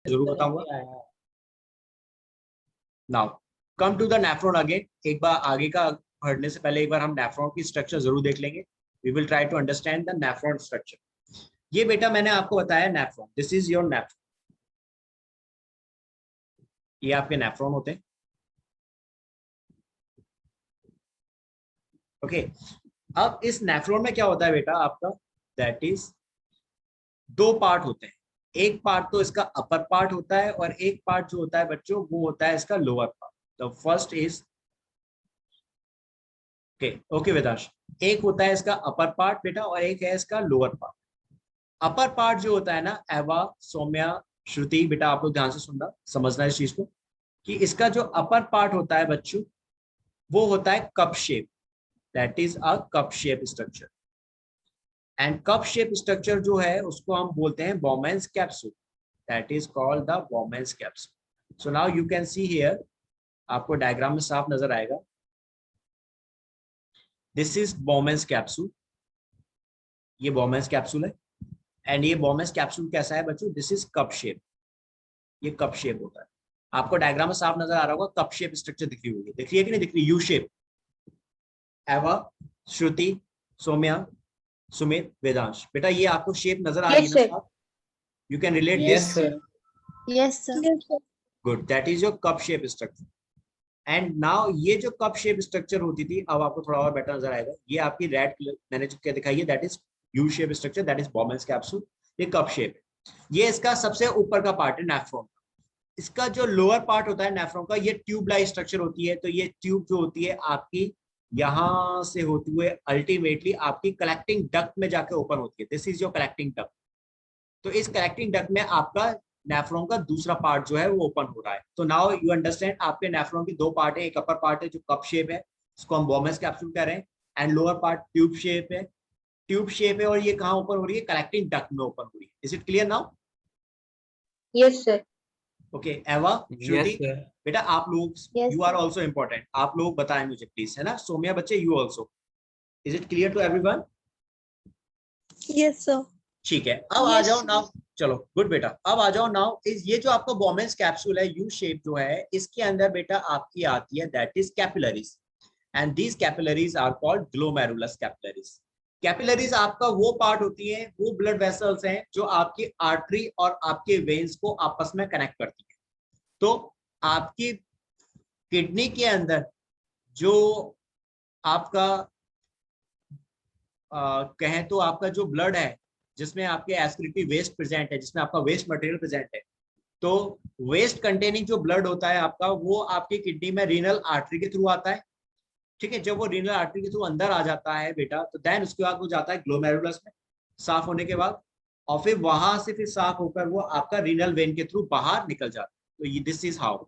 जरूर बताऊंगा। Now come to the nephron again. एक बार आगे का बढ़ने से पहले एक बार हम नेफ्रॉन की स्ट्रक्चर जरूर देख लेंगे। We will try to understand the nephron structure. ये बेटा मैंने आपको बताया nephron, this is your nephron. ये आपके नेफ्रॉन होते हैं। ओके अब इस नेफ्रॉन में क्या होता है बेटा आपका, दैट इज दो पार्ट होते हैं। एक पार्ट तो इसका अपर पार्ट होता है और एक पार्ट जो होता है बच्चों वो होता है इसका lower part. The first is okay Vedansh, एक होता है इसका अपर पार्ट बेटा और एक है इसका लोअर पार्ट। अपर पार्ट जो होता है ना, एवा, सौम्या, श्रुति, बेटा आप लोग ध्यान से सुनना, समझना इस चीज को कि इसका जो अपर पार्ट होता है बच्चों वो होता है cup shape, that is a cup shape structure. And cup shape structure जो है उसको हम बोलते हैं Bowman's capsule, that is called the Bowman's capsule. So now you can see here, आपको डायग्राम में साफ नजर आएगा, दिस इज बॉमेंस कैप्सूल। ये बॉमेंस कैप्सूल है एंड ये बॉमेंस कैप्सूल कैसा है बच्चों, दिस इज कप शेप। ये कप शेप होता है। आपको डायग्राम में साफ नजर आ रहा होगा, कप शेप स्ट्रक्चर दिख रही होगी, दिख रही है कि नहीं दिख रही, यू शेप। एवा, श्रुति, सौम्या, सुमित, वेदांश, बेटा ये आपको शेप नजर आ रही है ना साफ? You can relate this? Yes sir. Good, that is your cup shape structure. And now ये जो कप शेप स्ट्रक्चर होती थी, अब आपको थोड़ा और बेटर नजर आएगा। ये आपकी रेड कलर मैंने जो क्या दिखाई है, that is U shape structure, that is Bowman's capsule. ये कप शेप है। ये इसका सबसे ऊपर का पार्ट है नेफ्रॉन का। इसका जो लोअर पार्ट होता है नेफ्रॉन का, ये ट्यूब लाइक स्ट्रक्चर होती है। तो ये ट्यूब जो होती है आपकी यहां से होते हुए अल्टीमेटली आपकी कलेक्टिंग डक्ट में जाके ओपन होती है, this is your collecting duct. तो इस कलेक्टिंग डक्ट में आपका नेफ्रॉन का दूसरा पार्ट जो है वो ओपन हो रहा है। तो नाउ यू अंडरस्टैंड, आपके नेफ्रॉन की दो पार्ट है, एक अपर पार्ट है जो कप शेप है, इसको हम बॉमेंस कैप्सूल कह रहे हैं, and lower part tube shape है। ट्यूब शेप है और ये कहाँ ओपन हो रही है, कलेक्टिंग डक्ट में ओपन हो रही है। Is it clear now? Yes sir. Okay एवा, श्रुति, sir. बेटा आप लोग यू आर ऑल्सो इम्पोर्टेंट, आप लोग बताएं मुझे प्लीज, है ना? सोम्या बच्चे you also, is it clear to everyone? Yes sir. ठीक है, अब आ जाओ नाउ, चलो गुड बेटा, अब आ जाओ नाउ। इस ये जो आपका बॉमेंस कैप्सूल है यू शेप जो है, इसके अंदर बेटा आपकी आती है that is capillaries, and these capillaries are called glomerulus capillaries. Capillaries आपका वो पार्ट होती है, वो ब्लड वेसल्स हैं जो आपकी आर्टरी और आपके वेन्स को आपस में कनेक्ट करती है। तो आपकी किडनी के अंदर जो आपका कहें तो आपका जो ब्लड है जिसमें आपके एस्क्रिटी वेस्ट प्रेजेंट है, जिसमें आपका वेस्ट मटेरियल प्रेजेंट है, तो वेस्ट कंटेनिंग जो ब्लड होता है आपका वो आपकी किडनी में रीनल आर्टरी के थ्रू आता है। ठीक है, जब वो रीनल आर्टरी के थ्रू अंदर आ जाता है बेटा, तो देन उसके बाद वो जाता है ग्लोमेरुलस में साफ होने के बाद, और फिर वहां से फिर साफ होकर वो आपका रीनल वेन के थ्रू बाहर निकल जाता है। तो ये दिस इज हाउ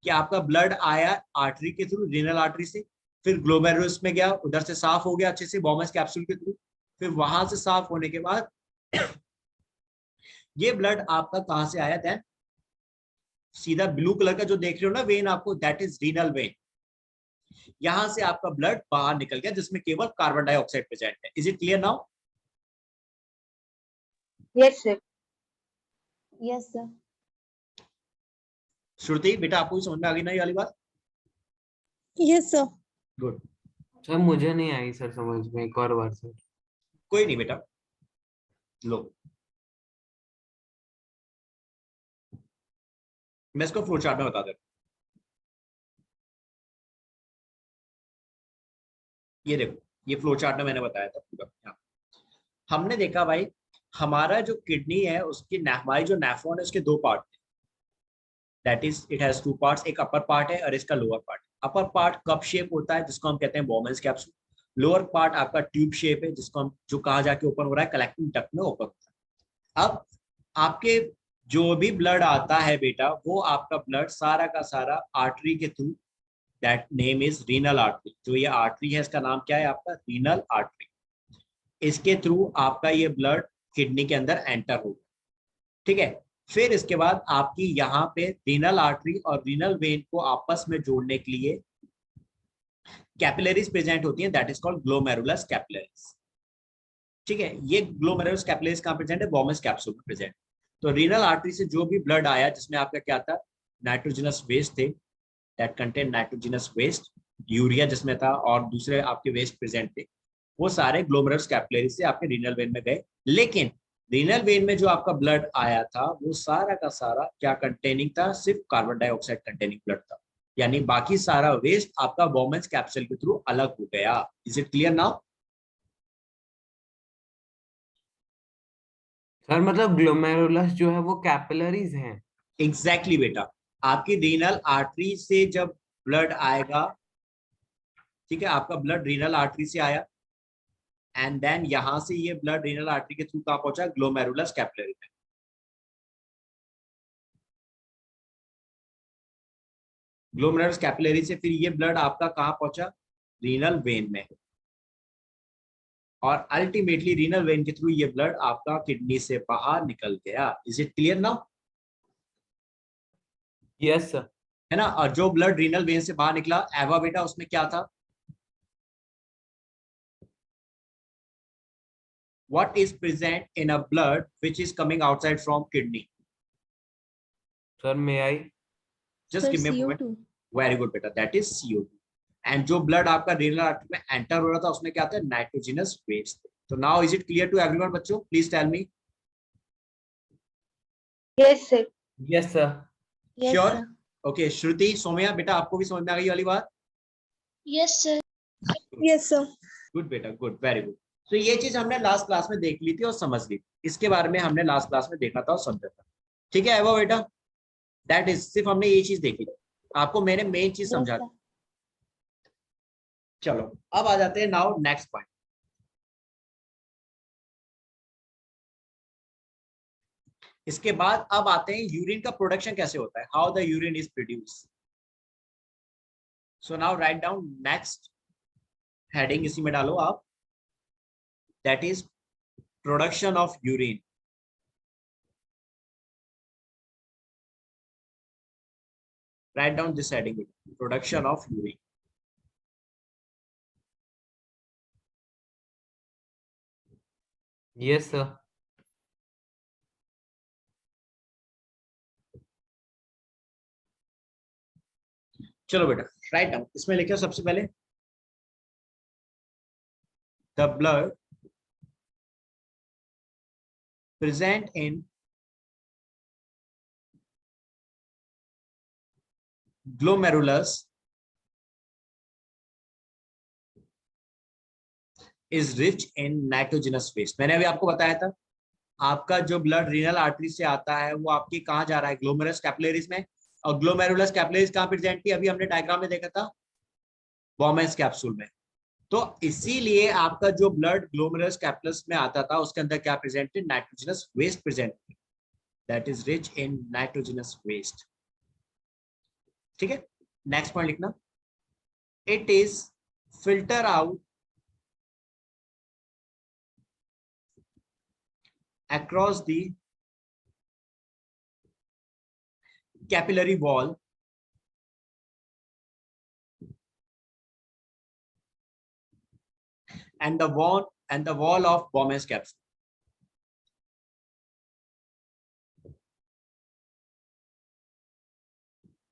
कि आपका ब्लड आया आर्टरी के थ्रू, रीनल आर्टरी से, फिर ग्लोमेरुलस में गया, उधर से साफ हो गया अच्छे से बॉमेंस कैप्सूल के थ्रू, फिर वहां से साफ होने के बाद ये ब्लड आपका कहां से आया, देन सीधा ब्लू कलर का जो देख रहे हो ना वेन आपको, दैट इज रीनल वेन। यहां से आपका ब्लड बाहर निकल गया जिसमें केवल कार्बन डाइऑक्साइड प्रेजेंट है। Is it clear now? Yes sir. Yes sir. Shruti बेटा आपको भी समझ में आ गई ना ये वाली बात? Yes sir. गुड, सर मुझे नहीं आई सर समझ में, एक और बार सर। कोई नहीं बेटा, लो मैं इसको फ्लो चार्ट में बता देता हूं। ये देखो, ये फ्लो चार्ट में मैंने बताया था पूरा। हमने देखा भाई, हमारा जो किडनी है उसकी हमारी जो नेफ्रॉन है उसके दो part, that is it has two parts, एक अपर पार्ट है और इसका lower part. Upper part cup shape होता है जिसको हम कहते हैं बॉमेंस कैप्सूल, लोअर पार्ट आपका ट्यूब शेप है जिसको हम जो कहा जाके ओपन हो रहा है कलेक्टिंग डक्ट में ओपन होता है। अब आपके जो भी ब्लड आता है बेटा, वो आपका ब्लड सारा का सारा आर्टरी के through, that name is renal artery. जो ये आर्टरी है इसका नाम क्या है आपका, रीनल आर्टरी। इसके थ्रू आपका ये ब्लड किडनी के अंदर एंटर होगा। ठीक है, फिर इसके बाद आपकी यहाँ पे रीनल आर्टरी और रीनल वेन को आपस में जोड़ने के लिए कैपिलरीज प्रेजेंट होती हैं, that is called glomerulus capillaries. ठीक है, ये ग्लोमेरुलस कैपिलरीज कहाँ प्रेजेंट है, बॉमेंस कैप्सूल में प्रेजेंट। तो रीनल आर्टरी से जो भी ब्लड आया जिसमें आपका क्या था, नाइट्रोजनस वेस्ट थे, that contain nitrogenous waste, urea जिसमें था और दूसरे आपके वेस्ट प्रेजेंट थे, वो सारे ग्लोमेरुलस कैपिलरी से आपके रीनल वेन में गए। लेकिन रीनल वेन में जो आपका ब्लड आया था वो सारा का सारा क्या कंटेनिंग था, सिर्फ कार्बन डाइऑक्साइड कंटेनिंग ब्लड था, यानी बाकी सारा वेस्ट आपका बोमेन्स कैप्सूल के थ्रू अलग हो गया। Is it clear now? Sir मतलब ग्लोमेरुलस जो है वो कैपिलरीज हैं। एग्जैक्टली बेटा, आपकी रीनल आर्टरी से जब ब्लड आएगा, ठीक है, आपका ब्लड रीनल आर्टरी से आया एंड देन यहां से ये ब्लड रीनल आर्टरी के थ्रू कहां पहुंचा, ग्लोमेरुलस कैपिलरी में। ग्लोमेरुलस कैपिलरी से फिर ये ब्लड आपका कहां पहुंचा, रीनल वेन में, और अल्टीमेटली रीनल वेन के थ्रू ये ब्लड आपका किडनी से बाहर निकल गया। Is it clear now? Yes sir. है ना? और जो ब्लड रीनल वेन से बाहर निकला एवा बेटा, उसमें क्या था, what is present in a blood which is coming outside from kidney? Sir may I? Just Sir, give me a moment. CO2. Very good beta, that is CO2. And जो blood आपका renal artery में enter हो रहा था उसमें क्या था, nitrogenous waste. So now is it clear to everyone बच्चों? Please tell me. Yes, sir. Yes sir. Yes, Sure? sir. Okay, श्रुति, सोम्या बेटा आपको भी समझ में आ गई ये वाली बात? Yes, sir. Yes, sir. Good बेटा, गुड, वेरी गुड। तो ये चीज हमने लास्ट क्लास में देख ली थी और समझ ली थी, इसके बारे में हमने लास्ट क्लास में देखा था और समझा था। ठीक है एवा बेटा, दैट इज, सिर्फ हमने ये चीज देखी थी, आपको मैंने मेन चीज Yes, समझा sir. दी। चलो अब आ जाते हैं नाउ नेक्स्ट पॉइंट। इसके बाद अब आते हैं यूरिन का प्रोडक्शन कैसे होता है, how the urine is produce. So now write down next heading, इसी में डालो आप, that is production of urine. Write down this heading, production of urine. Yes sir. चलो बेटा राइट डाउन, इसमें लिखो सबसे पहले, the blood present in glomerulus is rich in nitrogenous waste। मैंने अभी आपको बताया था, आपका जो ब्लड रीनल आर्टरी से आता है वो आपकी कहाँ जा रहा है, ग्लोमेरुलस कैपिलरीज में, और ग्लोमेरुलस कैपिलरीज कहाँ प्रेजेंट थी, अभी हमने डायग्राम में देखा था, बोमेन्स कैप्सूल में। तो इसीलिए आपका जो ब्लड ग्लोमेरुलस कैपिलस में आता था उसके अंदर क्या प्रेजेंट है, nitrogenous waste present, that is rich in nitrogenous waste. ठीक है, नेक्स्ट पॉइंट लिखना, it is filter out across the capillary wall and the wall of Bowman's capsule.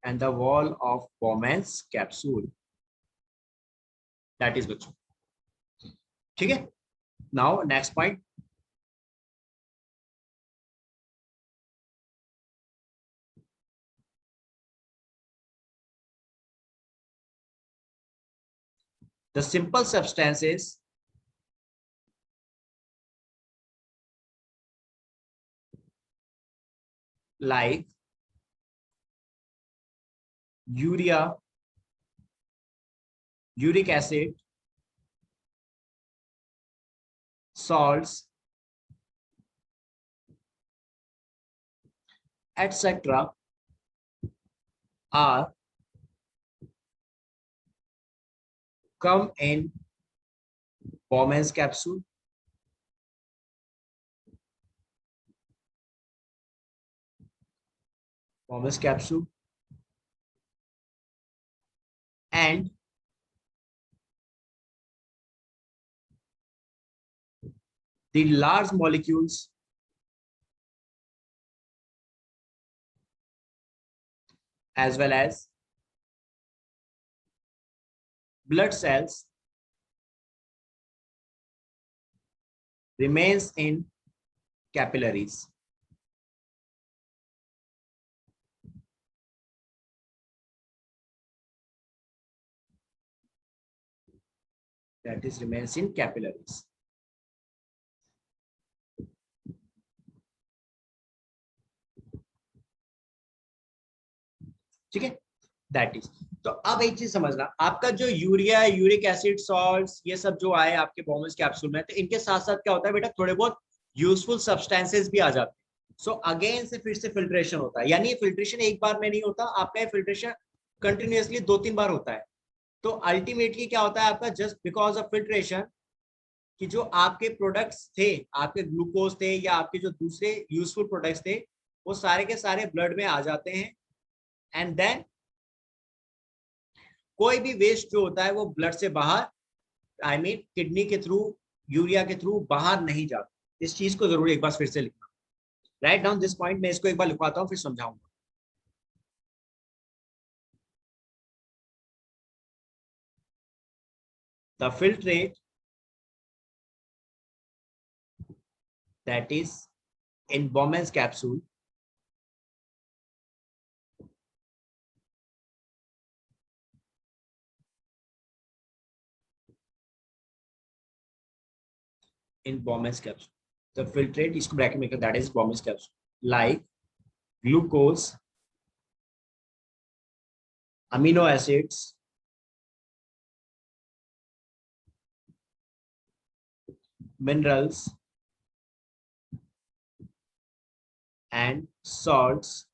And the wall of Bowman's capsule. That is बच्चों, ठीक है। Now next point, the simple substances like urea, uric acid, salts, etc. are come in Bowman's capsule, Bowman's capsule, and the large molecules as well as blood cells remains in capillaries. That is remains in capillaries. ठीक है, that is. तो अब एक चीज समझना, आपका जो urea, uric acid, salts, ये सब जो आए आपके बॉम्बेज कैप्सूल में, तो इनके साथ साथ क्या होता है बेटा, थोड़े बहुत यूजफुल सब्सटेंसेस भी आ जाते हैं। सो अगेन से फिर से फिल्ट्रेशन होता है, यानी फिल्ट्रेशन एक बार में नहीं होता, आपका फिल्ट्रेशन कंटिन्यूअसली 2-3 बार होता है। तो अल्टीमेटली क्या होता है आपका, जस्ट बिकॉज ऑफ फिल्ट्रेशन, कि जो आपके प्रोडक्ट्स थे, आपके ग्लूकोज थे या आपके जो दूसरे यूजफुल प्रोडक्ट्स थे, वो सारे के सारे ब्लड में आ जाते हैं। एंड देन कोई भी वेस्ट जो होता है वो ब्लड से बाहर, आई मीन किडनी के थ्रू, यूरिया के थ्रू बाहर नहीं जाता। इस चीज को जरूर एक बार फिर से लिखना, राइट डाउन दिस पॉइंट। मैं इसको एक बार लिखवाता हूं, फिर समझाऊंगा। The filtrate that is in Bowman's capsule the filtrate इसको ब्रैकेट में, that is Bowman's capsule, like glucose, amino acids, minerals and salts,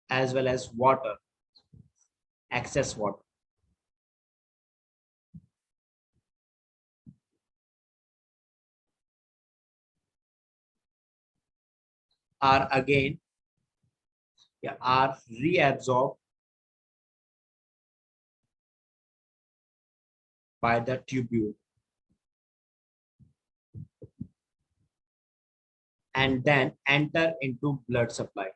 as well as water, excess water, are again are reabsorbed by the tubule and then enter into blood supply.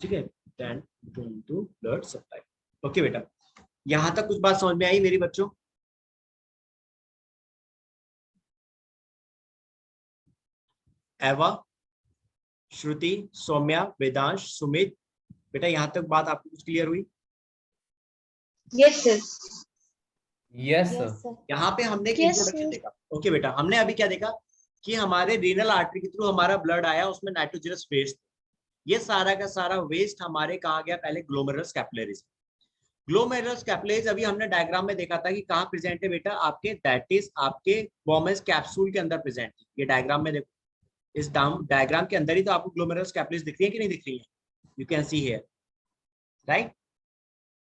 ठीक है, then go into blood supply. Okay बेटा, यहां तक कुछ बात समझ में आई मेरी बच्चों? एवा, श्रुति, सौम्या, वेदांश, सुमित, बेटा यहां तक बात आपको कुछ क्लियर हुई? Yes sir. Yes sir. यहाँ पे हमने एक इंट्रोडक्शन देखा। ओके बेटा, हमने अभी क्या देखा कि हमारे रीनल आर्टरी के थ्रू हमारा ब्लड आया, उसमें नाइट्रोजनस वेस्ट, ये सारा का सारा वेस्ट हमारे कहा गया, पहले ग्लोमेरुलस कैपिलरीज। ग्लोमेरुलस कैपिलरीज अभी हमने डायग्राम में देखा था कि कहाँ प्रेजेंट है बेटा, आपके दैट इज आपके बॉम्बेज कैप्सूल के अंदर प्रेजेंट है। ये डायग्राम में देखो, इस डायग्राम के अंदर ही तो आपको ग्लोमेरुलस कैपिलरीज दिख रही है कि नहीं दिख रही है? You can see here, right.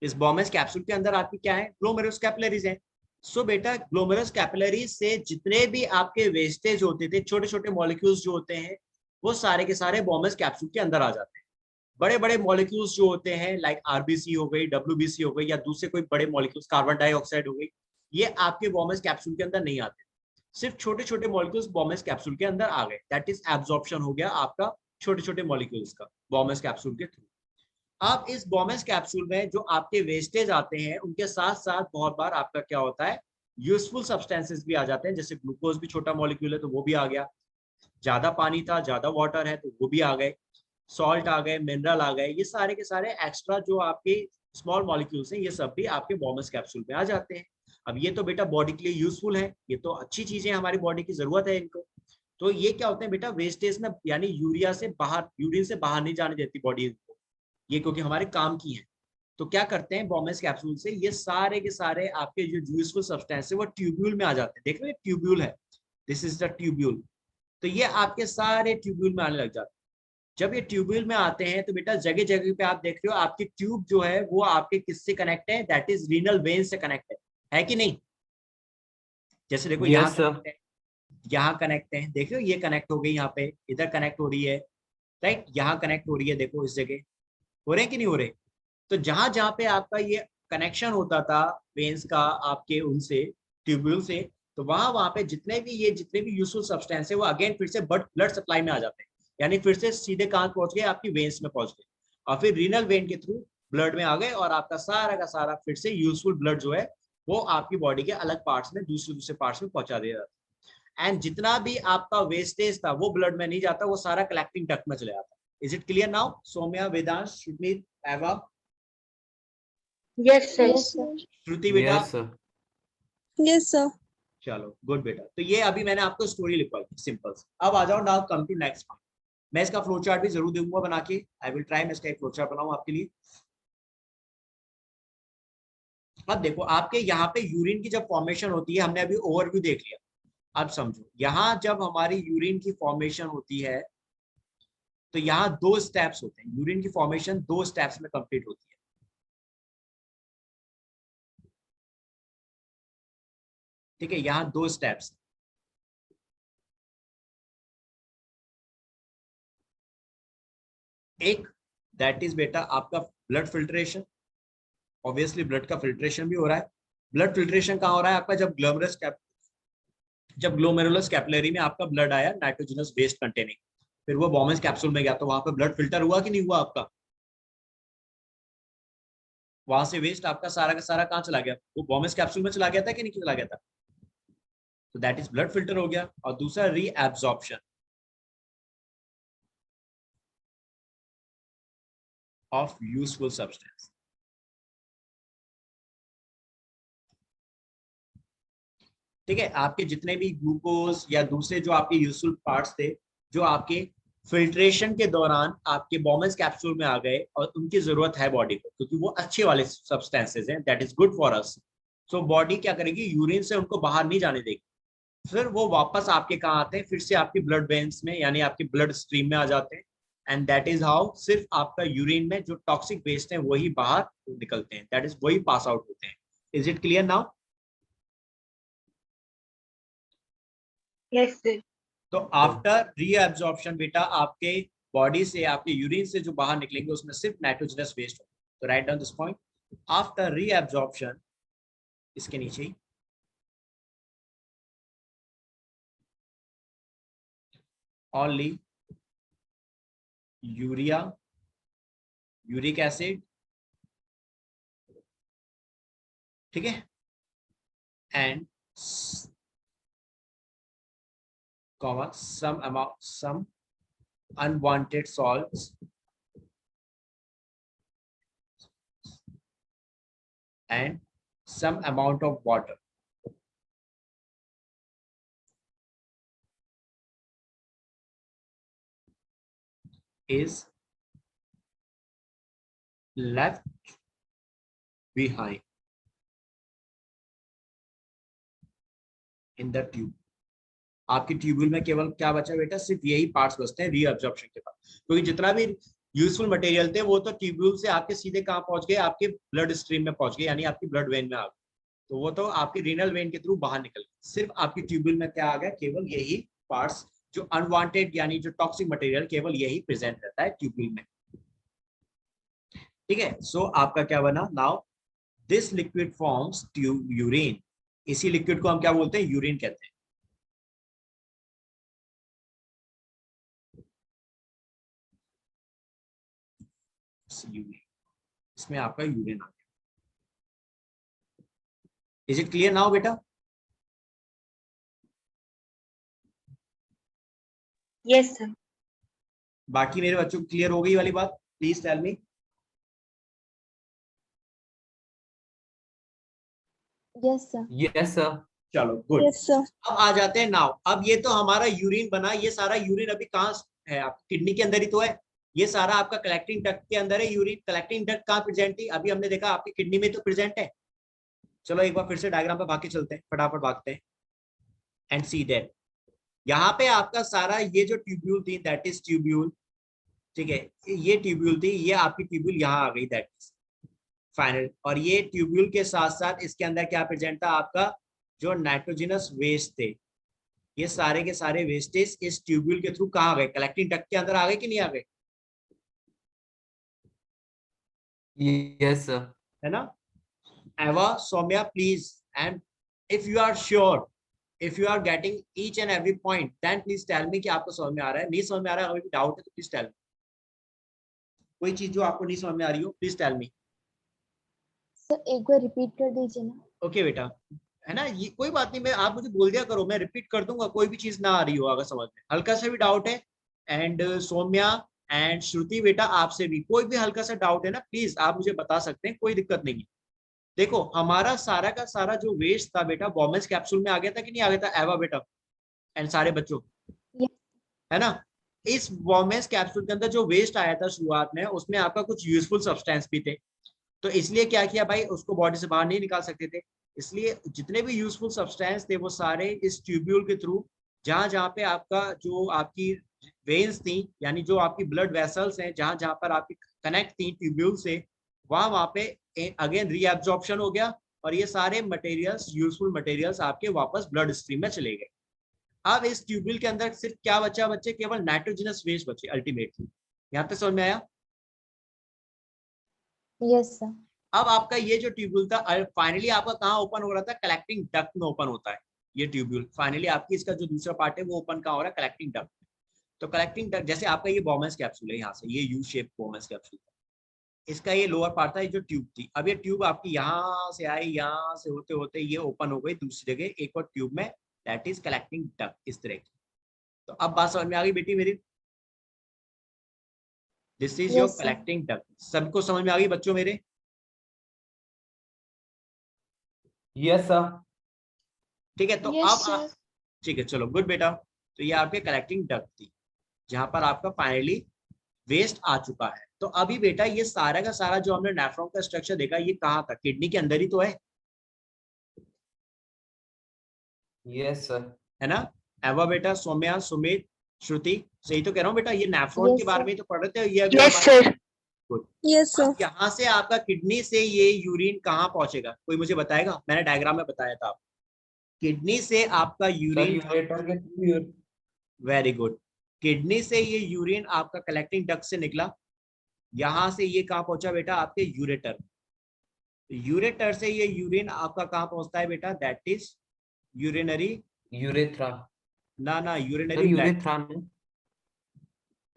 इस बॉम्बेज कैप्सूल के अंदर आपकी क्या है, ग्लोमेरुलस कैपिलरीज है। सो बेटा ग्लोमेरुलस कैपिलरीज से जितने भी आपके वेस्टेज होते थे, छोटे छोटे मॉलिक्यूल्स जो होते हैं, वो सारे के सारे बॉम्बेज कैप्सूल के अंदर आ जाते हैं। बड़े बड़े मॉलिक्यूल्स जो होते हैं, लाइक आरबीसी हो गई, डब्ल्यूबीसी हो गई, या दूसरे कोई बड़े मॉलिक्यूल्स, कार्बन डाइऑक्साइड हो गई, ये आपके बॉम्बेज कैप्सूल के अंदर नहीं आते। सिर्फ छोटे छोटे मॉलिक्यूल्स बॉम्बेज कैप्सूल के अंदर आ गए, दैट इज एब्जॉर्प्शन हो गया आपका छोटे छोटे मॉलिक्यूल्स का बॉम्बेज कैप्सूल के थ्रू। अब इस बॉम्बेज कैप्सूल में जो आपके वेस्टेज आते हैं, उनके साथ साथ बहुत बार आपका क्या होता है, यूजफुल सब्सटेंसेस भी आ जाते हैं। जैसे ग्लूकोज भी छोटा मॉलिक्यूल है तो वो भी आ गया, ज्यादा पानी था, ज्यादा वाटर है तो वो भी आ गए, सॉल्ट आ गए, मिनरल आ गए, ये सारे के सारे एक्स्ट्रा जो आपके स्मॉल मॉलिक्यूल्स हैं, ये सब भी आपके बॉम्बेज कैप्सूल में आ जाते हैं। अब ये तो बेटा बॉडी के लिए यूजफुल है, ये तो अच्छी चीजें, हमारी बॉडी की जरूरत है इनको। तो ये क्या होते हैं बेटा, वेस्टेज में, यानी यूरिया से बाहर, यूरिन से बाहर नहीं जाने देती बॉडी को, ये क्योंकि हमारे काम की है। तो क्या करते हैं, बॉम्बेज कैप्सूल से ये सारे के सारे आपके जो यूजफुल सब्सटेंस है वो ट्यूब्यूल में आ जाते हैं। देख रहे हैं, ट्यूब्यूल है, दिस इज द ट्यूब्यूल। तो ये आपके सारे ट्यूब्यूल में आने लग जाते हैं। जब ये ट्यूब्यूल में आते हैं तो बेटा जगह जगह पे आप देख रहे हो आपकी ट्यूब जो है वो आपके किससे कनेक्ट है, दैट इज रीनल वेन से कनेक्ट है कि नहीं? जैसे देखो यहाँ कनेक्ट है, यहाँ कनेक्ट है, देख रहे हो, ये कनेक्ट हो गई, यहाँ पे इधर कनेक्ट हो रही है। राइट, यहाँ कनेक्ट हो रही है, देखो इस जगह हो रहे हैं कि नहीं हो रहे। तो जहां जहां पे आपका ये कनेक्शन होता था वेन्स का आपके उनसे ट्यूब्यूल से, तो वहां पे जितने भी यूजफुल सब्सटेंस है वो अगेन फिर से ब्लड सप्लाई में आ जाते हैं, यानी फिर से सीधे कहां पहुंच गए, आपकी वेन्स में पहुंच गए, और फिर रीनल वेन के थ्रू ब्लड में आ गए, और आपका सारा का सारा फिर से यूजफुल ब्लड जो है वो आपकी बॉडी के अलग पार्ट्स में दूसरे दूसरे पार्ट्स में पहुंचा दिया जाता है। एंड जितना भी आपका वेस्टेज था वो ब्लड में नहीं जाता, वो सारा कलेक्टिंग डक्ट में चले जाता है। Is it clear now Saumya, Vedansh, Sumit, Eva? Yes, sir. श्रुति बेटा? Yes, sir. Yes, sir. चलो गुड बेटा। तो ये अभी मैंने आपको स्टोरी लिखवाई थी सिंपल। अब आ जाओ, now come to next point. मैं इसका फ्लो चार्ट भी जरूर दूंगा बना के, आई विल ट्राई, मैं इसका एक फ्लो चार्ट बनाऊं आपके लिए। अब देखो आपके यहाँ पे यूरिन की जब फॉर्मेशन होती है, हमने अभी ओवरव्यू देख लिया, अब समझो यहाँ जब हमारी यूरिन की फॉर्मेशन होती है तो यहाँ 2 स्टेप्स होते हैं। यूरिन की फॉर्मेशन 2 स्टेप्स में कंप्लीट होती है। ठीक है, यहाँ 2 स्टेप्स। एक दैट इज बेटा आपका ब्लड फिल्ट्रेशन, ऑब्वियसली ब्लड का फिल्ट्रेशन भी हो रहा है। ब्लड फिल्ट्रेशन कहाँ हो रहा है आपका, जब ग्लोमेरुलस कैपिलरी में आपका ब्लड आया नाइट्रोजनस वेस्ट कंटेनिंग, फिर वो बॉमेस कैप्सूल में गया, तो वहां पे ब्लड फिल्टर हुआ कि नहीं हुआ आपका? वहां से वेस्ट आपका सारा का सारा कहाँ चला गया, वो बॉमेस कैप्सूल में चला गया था कि नहीं चला गया था? तो दैट इज ब्लड फिल्टर हो गया। और दूसरा रीएब्जॉर्प्शन ऑफ यूजफुल सब्सटेंस। ठीक है, आपके जितने भी ग्लूकोज या दूसरे जो आपके यूजफुल पार्ट्स थे, जो आपके फिल्ट्रेशन के दौरान आपके बॉमेस कैप्सूल में आ गए, और उनकी जरूरत है बॉडी को, क्योंकि वो अच्छे वाले सब्सटेंसेस हैं, that is good for us. So body क्या करेगी, यूरिन से उनको बाहर नहीं जाने देगी, फिर वो वापस आपके कहाँ आते हैं, फिर से आपके ब्लड वेन्स में, यानी आपके ब्लड स्ट्रीम में आ जाते हैं। एंड दैट इज हाउ सिर्फ आपका यूरिन में जो टॉक्सिक वेस्ट है वही बाहर निकलते हैं, दैट इज वही पास आउट होते हैं। Is it clear now? Yes, sir. तो आफ्टर रीअब्जॉर्प्शन बेटा आपके बॉडी से, आपके यूरिन से जो बाहर निकलेंगे उसमें सिर्फ नाइट्रोजनस वेस्ट होगा। तो write down this point, after reabsorption, इसके नीचे ही only यूरिया, यूरिक एसिड, ठीक है, and comma some unwanted salts and some amount of water is left behind in the tube। आपकी ट्यूब्यूल में केवल क्या बचा बेटा, सिर्फ यही पार्ट्स बचते हैं रीअब्जॉर्प्शन के बाद, क्योंकि जितना भी यूजफुल मटेरियल थे वो तो ट्यूब्यूल से आपके सीधे कहाँ पहुंच गए, आपके ब्लड स्ट्रीम में पहुंच गए, यानी आपकी ब्लड वेन में आ गए, तो वो तो आपकी रीनल वेन के थ्रू बाहर निकल गए। सिर्फ आपकी ट्यूब्यूल में क्या आ गया, केवल यही पार्ट्स जो अनवांटेड यानी जो टॉक्सिक मटेरियल, केवल यही प्रेजेंट रहता है ट्यूब्यूल में। ठीक है, सो आपका क्या बना, now this liquid forms urine. इसी लिक्विड को हम क्या बोलते हैं, यूरिन कहते हैं। इसमें आपका यूरिन आ गया। इज इट क्लियर नाउ बेटा? Yes, sir. बाकी मेरे बच्चों को क्लियर हो गई वाली बात, please tell me. Yes, sir. Yes, sir. चलो गुड। Yes, sir. अब आ जाते हैं नाउ, अब ये तो हमारा यूरिन बना, ये सारा यूरिन अभी कहाँ है, आपकी किडनी के अंदर ही तो है, ये सारा आपका कलेक्टिंग डक्ट के अंदर है यूरिन। कलेक्टिंग डक्ट कहाँ प्रेजेंट थी, अभी हमने देखा आपकी किडनी में तो प्रेजेंट है। चलो एक बार फिर से डायग्राम पे भाग के चलते हैं, फटाफट भागते हैं एंड सी दैट यहाँ पे आपका सारा ये जो ट्यूब्यूल थी, दैट इज ट्यूब्यूल, ठीक है, ये ट्यूब्यूल थी, ये आपकी ट्यूब्यूल यहाँ आ गई, दैट इज फाइनल। और ये ट्यूब्यूल के साथ साथ इसके अंदर क्या प्रेजेंट था, आपका जो नाइट्रोजनस वेस्ट थे, ये सारे के सारे वेस्टेज इस ट्यूब्यूल के थ्रू कहाँ आ गए, कलेक्टिंग डक्ट के अंदर आ गए कि नहीं आ गए? Yes, sir. है ना? Eva, Soumya, please, and if you are sure, if you are getting each and every point, then please tell me कि आपको समझ में आ रहा है, नहीं समझ में आ रहा है, अगर कोई डाउट है तो प्लीज टेल मी. कोई चीज जो आपको नहीं समझ में आ रही हो, प्लीज टेल मी. सर एक बार रिपीट कर दीजिए ना. ओके बेटा, है ना? ये कोई बात नहीं, मैं आप मुझे बोल दिया करो, मैं रिपीट कर दूंगा. कोई भी चीज ना आ रही हो अगर समझ में, हल्का सा भी डाउट है, एंड सौम्या एंड श्रुति बेटा, आपसे भी कोई भी हल्का सा डाउट है ना, प्लीज आप मुझे बता सकते हैं, कोई दिक्कत नहीं है. देखो, हमारा सारा का सारा जो वेस्ट था बेटा बॉमेंस कैप्सूल में आ गया था कि नहीं आ गया था एवा बेटा एंड सारे बच्चों, Yes. है ना? इस वॉर्मेस कैप्सूल के अंदर जो वेस्ट आया था शुरुआत में, उसमें आपका कुछ यूजफुल सब्सटेंस भी थे. तो इसलिए क्या किया भाई, उसको बॉडी से बाहर नहीं निकाल सकते थे, इसलिए जितने भी यूजफुल सब्सटेंस थे वो सारे इस ट्यूब्यूल के थ्रू, जहां जहां पे आपका जो आपकी वेन्स थी, यानी जो आपकी ब्लड वेसल्स हैं, जहां जहां पर आपकी कनेक्ट थी ट्यूब्यूल से, वहां पे अगेन रीएब्जॉर्प्शन हो गया, और ये सारे मटेरियल्स, यूजफुल मटेरियल्स आपके वापस ब्लड स्ट्रीम में चले गए. अब इस ट्यूब्यूल के अंदर सिर्फ क्या बचा, बच्चे केवल नाइट्रोजनस वेस्ट बचे अल्टीमेटली. यहाँ तक समझ में आया? Yes, sir. अब आपका ये जो ट्यूब्यूल था फाइनली आपका कहाँ ओपन हो रहा था, कलेक्टिंग डक्ट में ओपन होता है ये ट्यूब्यूल. फाइनली आपकी इसका जो दूसरा पार्ट है वो ओपन कहाँ हो रहा है, कलेक्टिंग डक्ट. तो कलेक्टिंग डक्ट, जैसे आपका ये बॉमेंस कैप्सूल है, यहाँ से ये यू शेप बॉमेंस कैप्सूल था, इसका ये लोअर पार्ट था, ये जो ट्यूब थी. अब ये ट्यूब आपकी यहाँ से आई, यहाँ से होते होते ये ओपन हो गई दूसरी जगह एक और ट्यूब में, दैट इज कलेक्टिंग डक्ट, इस तरह की. तो अब बात समझ में आ गई बेटी मेरी? This is your Yes, sir. Collecting duct. सबको समझ में आ गई बच्चों मेरे? Yes, sir. ठीक है, तो Yes, अब sir. ठीक है, चलो गुड बेटा. तो ये आपके कलेक्टिंग डक्ट थी, जहां पर आपका फाइनली वेस्ट आ चुका है. तो अभी बेटा ये सारा का सारा जो हमने नेफ्रॉन का स्ट्रक्चर देखा, ये कहाँ था, किडनी के अंदर ही तो है Yes, sir. है ना? एवा बेटा, सौम्या, सुमित, श्रुति, सही तो कह रहा हूँ बेटा? ये नेफ्रॉन Yes, के बारे sir. में तो पढ़ रहे थे, ये अभी Yes, हमारे. sir. Good. Yes, sir. अब यहाँ से आपका किडनी से ये यूरिन कहाँ पहुंचेगा, कोई मुझे बताएगा? मैंने डायग्राम में बताया था, किडनी से आपका Sir, यूरिन, ureter के through वेरी गुड, किडनी से ये यूरिन आपका कलेक्टिंग डक्ट से निकला, यहां से ये कहाँ पहुंचा बेटा, आपके यूरेटर. यूरेटर से ये यूरिन आपका कहाँ पहुंचता है बेटा, दैट इज यूरिनरी, urethra. ना Sir, यूरिनरी ब्लैडर. urethra में.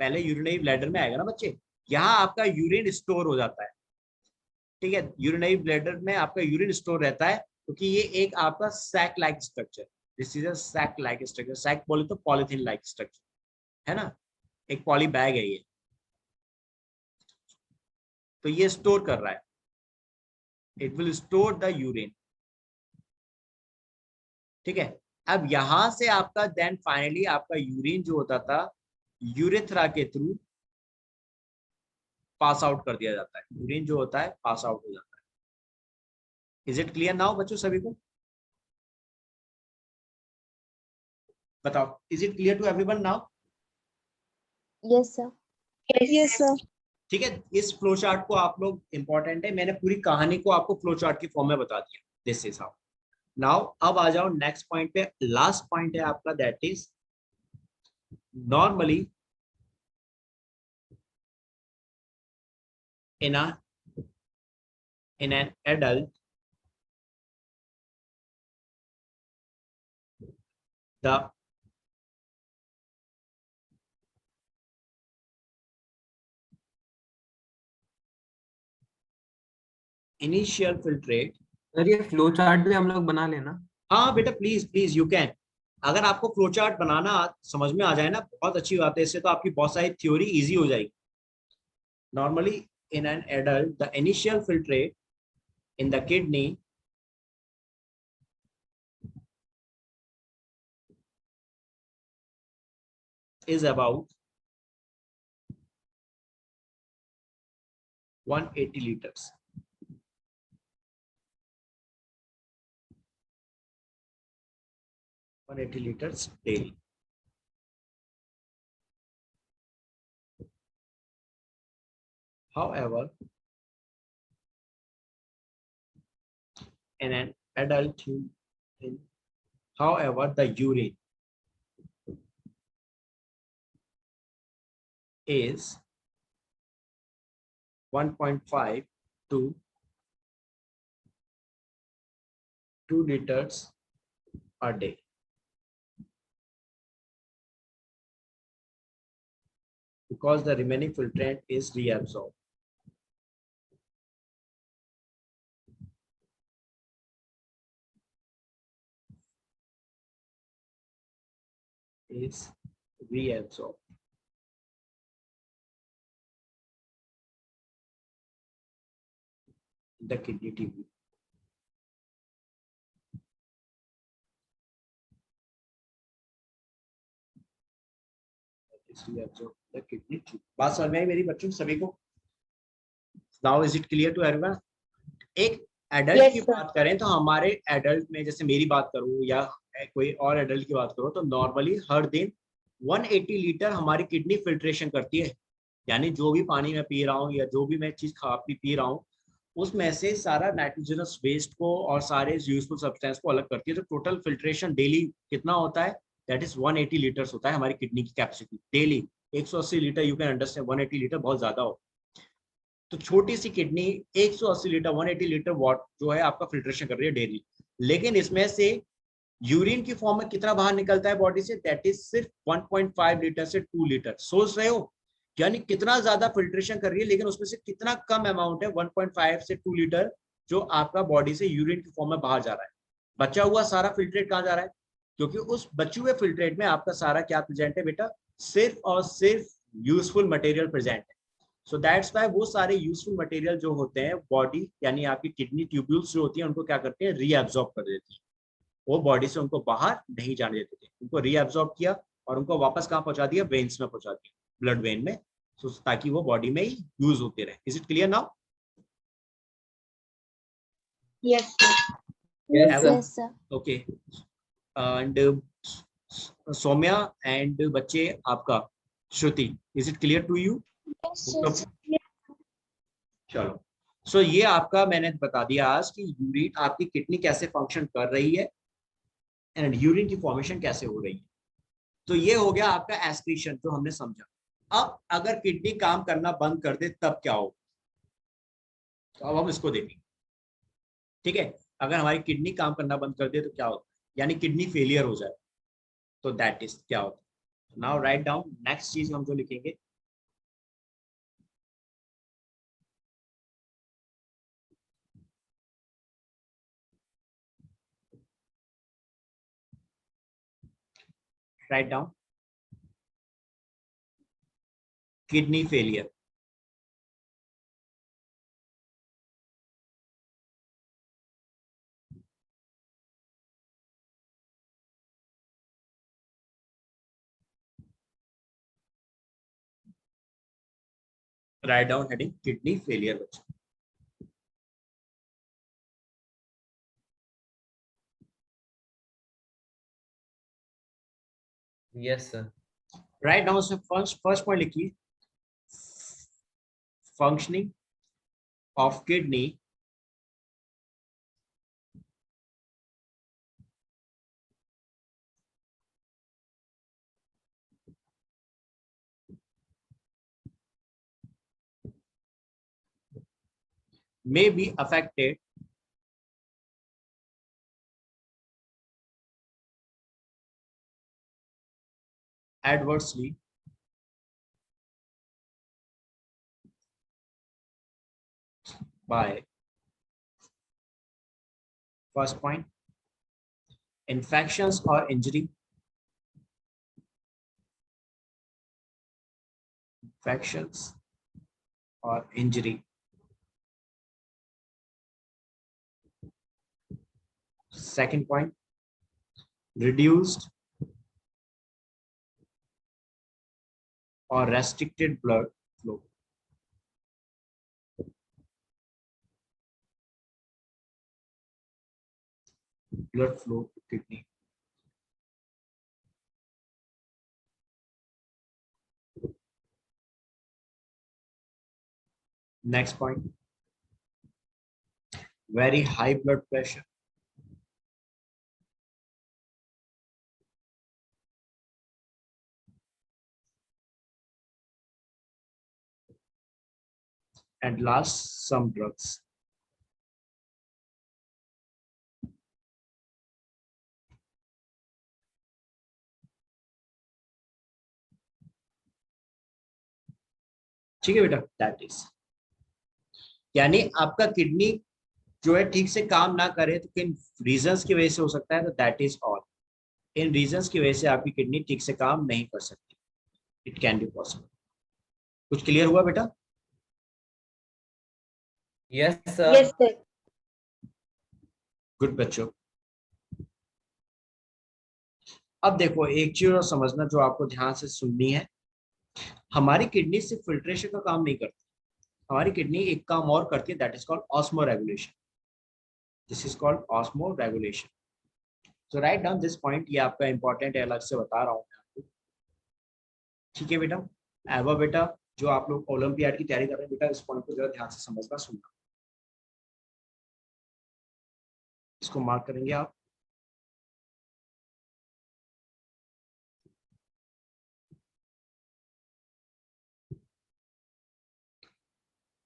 पहले यूरिनरी ब्लैडर में आएगा ना बच्चे, यहाँ आपका यूरिन स्टोर हो जाता है. ठीक है, यूरिनरी ब्लैडर में आपका यूरिन स्टोर रहता है, क्योंकि ये एक आपका sac like structure, this is a sac like structure. Sac बोले तो पॉलिथीन लाइक स्ट्रक्चर, है ना? एक पॉली बैग है ये. तो ये स्टोर कर रहा है, it will store the urine. ठीक है, अब यहां से आपका देन फाइनली आपका यूरिन जो होता था, यूरेथ्रा के थ्रू पास आउट कर दिया जाता है. यूरिन जो होता है पास आउट हो जाता है. इज इट क्लियर नाउ बच्चों सभी को? बताओ, is it clear to everyone now? Yes, sir. Yes, sir. ठीक है, इस फ्लो चार्ट को आप लोग, इंपॉर्टेंट है, मैंने पूरी कहानी को आपको फ्लो चार्ट की फॉर्म में बता दिया. This is how. नाउ अब आ जाओ नेक्स्ट पॉइंट पे. लास्ट पॉइंट है आपका, that is normally in an adult, the initial filtrate. Sir ये फ्लो चार्ट भी हम लोग बना लेना. हाँ बेटा, प्लीज प्लीज यू कैन. अगर आपको फ्लो चार्ट बनाना समझ में आ जाए ना, बहुत अच्छी बात है, इससे तो आपकी बहुत सारी थ्योरी इजी हो जाएगी. Normally in an adult, the initial filtrate in the kidney is about 180 liters. 180 liters daily. However, in an adult human, however, the urine is 1.5 to 2 liters a day. Because the remaining filtrate is reabsorbed. Is reabsorbed. The kidney tubule. Is reabsorbed the kidney tubule. बात समझ में आई मेरी बच्चों सभी को? Now is it clear to everyone? एक adult Yes, की sir. बात करें तो हमारे एडल्ट में जैसे मेरी बात करूं या कोई और एडल्ट की बात करूं तो नॉर्मली हर दिन 180 लीटर हमारी किडनी फिल्ट्रेशन करती है। यानी जो भी पानी मैं पी रहा हूँ या जो भी मैं चीज खा पी रहा हूँ उसमें से सारा नाइट्रोजनस वेस्ट को और सारे यूजफुल सब्सटेंस को अलग करती है। तो टोटल फिल्ट्रेशन डेली कितना होता है? दैट इज 180 लीटर्स होता है हमारी किडनी की capacity daily. 180 litre you can understand, 180 litre बहुत ज्यादा हो। तो छोटी सी किडनी 180 लीटर 180 लीटर वाट जो है आपका फिल्ट्रेशन कर रही है डेली। लेकिन इसमें से यूरिन की फॉर्म में कितना बाहर निकलता है बॉडी से? दैट इज सिर्फ 1.5 लीटर से 2 लीटर। सोच रहे हो यानी कितना ज्यादा फिल्ट्रेशन कर रही है, लेकिन उसमें से कितना कम अमाउंट है 1.5 से 2 लीटर जो आपका बॉडी से यूरिन की फॉर्म में बाहर जा रहा है। बचा हुआ सारा फिल्ट्रेट कहाँ जा रहा है? क्योंकि उस बचे हुए फिल्ट्रेट में आपका सारा क्या प्रेजेंट है बेटा? सिर्फ और सिर्फ यूजफुल मटेरियल प्रेजेंट है। सो दैट्स वाई वो सारे यूजफुल मटेरियल जो होते हैं बॉडी यानी आपकी किडनी ट्यूब्यूल्स जो होती हैं उनको क्या करते हैं? रीअब्सॉर्ब कर देती है। वो बॉडी से उनको बाहर नहीं जाने देते थे, उनको रीअब्सॉर्ब किया और उनको वापस कहाँ पहुंचा दिया? वेन्स में पहुंचा दिया, ब्लड वेन में, ताकि वो बॉडी में ही यूज होते रहे। Is it clear now? Yes, sir. Yes, sir. Yes, sir. Okay and Saumya and बच्चे आपका Shruti, is it clear to you? Yes, yes. चलो सो ये आपका मैंने बता दिया आज कि यूरिन आपकी किडनी कैसे फंक्शन कर रही है एंड यूरिन की फॉर्मेशन कैसे हो रही है। तो ये हो गया आपका एस्क्रीशन जो हमने समझा। अब अगर किडनी काम करना बंद कर दे तब क्या होगा? तो अब हम इसको देखेंगे। ठीक है, अगर हमारी किडनी काम करना बंद कर दे तो क्या होता है? यानी किडनी फेलियर हो जाए तो दैट इज क्या होता है? नाउ राइट डाउन नेक्स्ट चीज हम जो लिखेंगे, write down kidney failure. Write down heading kidney failure बच्चे। Yes, sir. राइट डाउन से फर्स्ट पॉइंट लिखिए, functioning of kidney may be affected adversely by, first point, infections or injury, infections or injury. Second point, reduced or restricted blood flow. Blood flow to kidney. Next point, very high blood pressure. and last some drugs. ठीक है बेटा, that is, यानी आपका kidney जो है ठीक से काम ना करे तो किन रीजंस की वजह से हो सकता है, तो that is all. In reasons की वजह से आपकी किडनी ठीक से काम नहीं कर सकती, इट कैन बी पॉसिबल। कुछ क्लियर हुआ बेटा? Yes, sir. Yes, sir. Good बच्चों, अब देखो एक चीज और समझना जो आपको ध्यान से सुननी है, हमारी किडनी सिर्फ फिल्ट्रेशन का काम नहीं करती, हमारी किडनी एक काम और करती है, that is called osmo regulation. This is called osmo regulation. So write down this point, ये आपका इंपॉर्टेंट है, अलग से बता रहा हूँ मैं आपको। ठीक है बेटा, एवा बेटा जो आप लोग ओलंपियाड की तैयारी कर रहे हैं बेटा, इस पॉइंट को जरा ध्यान से समझना सुनना, इसको मार्क करेंगे आप।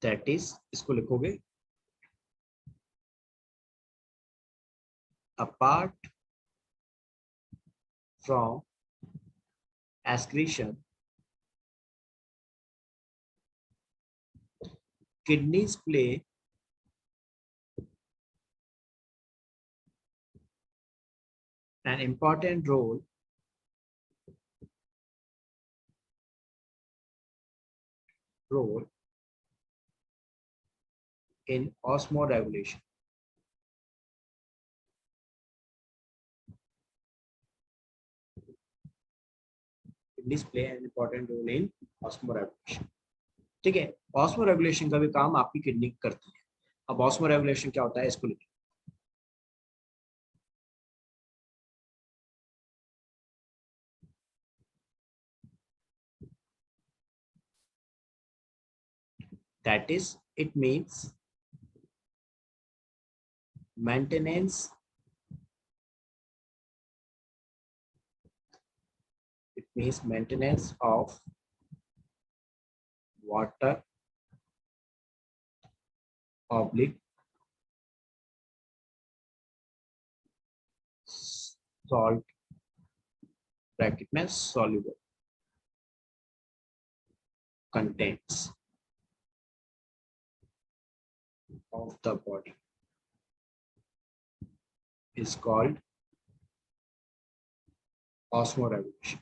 दैट इज, इसको लिखोगे apart from excretion, kidneys play an important role in osmoregulation. Kidneys play an important role in osmoregulation. ठीक है, osmoregulation का भी काम आपकी किडनी करती है। अब osmoregulation क्या होता है, इसको लिखिए। That is, it means maintenance, of water oblique salt bracket में soluble contents of the body is called osmoregulation.